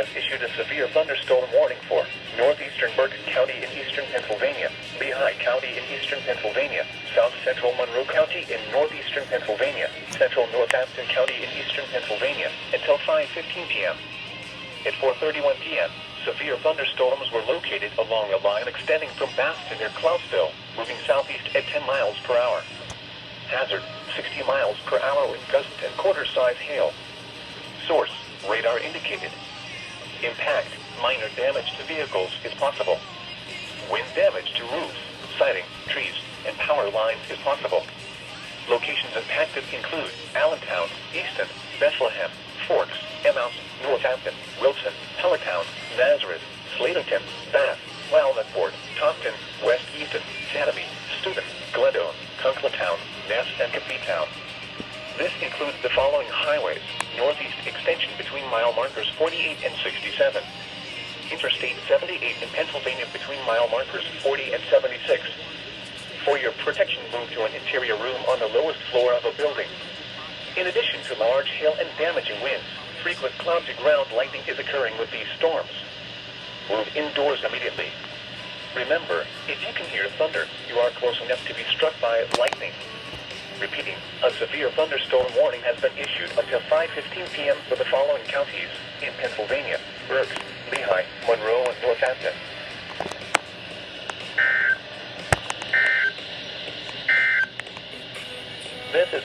has issued a severe thunderstorm warning for northeastern Bergen County in eastern Pennsylvania, Lehigh County in eastern Pennsylvania, south central Monroe County in northeastern Pennsylvania, central Northampton County in eastern Pennsylvania, until 5:15 p.m. At 4:31 p.m., severe thunderstorms were located along a line extending from Baston near Cloudsville, moving southeast at 10 miles per hour. Hazard, 60 miles per hour with gust and quarter-size hail. Source, radar indicated. Impact, minor damage to vehicles is possible. Wind damage to roofs, siding, trees, and power lines is possible. Locations impacted include Allentown, Easton, Bethlehem, Forks, Emmaus, Northampton, Wilson, Helletown, Nazareth, Slaterton, Bath, Walnutport, Taunton, West Easton, Chatham, Steuben, Glendow, Conkletown, Ness, and Cappytown. This includes the following highways: northeast extension between mile markers 48 and 67. Interstate 78 in Pennsylvania between mile markers 40 and 76. For your protection, move to an interior room on the lowest floor of a building. In addition to large hail and damaging winds, frequent cloud-to-ground lightning is occurring with these storms. Move indoors immediately. Remember, if you can hear thunder, you are close enough to be struck by lightning. Repeating, a severe thunderstorm warning has been issued until 5:15 p.m. for the following counties in Pennsylvania: Berks, Lehigh, Monroe, and Northampton. This is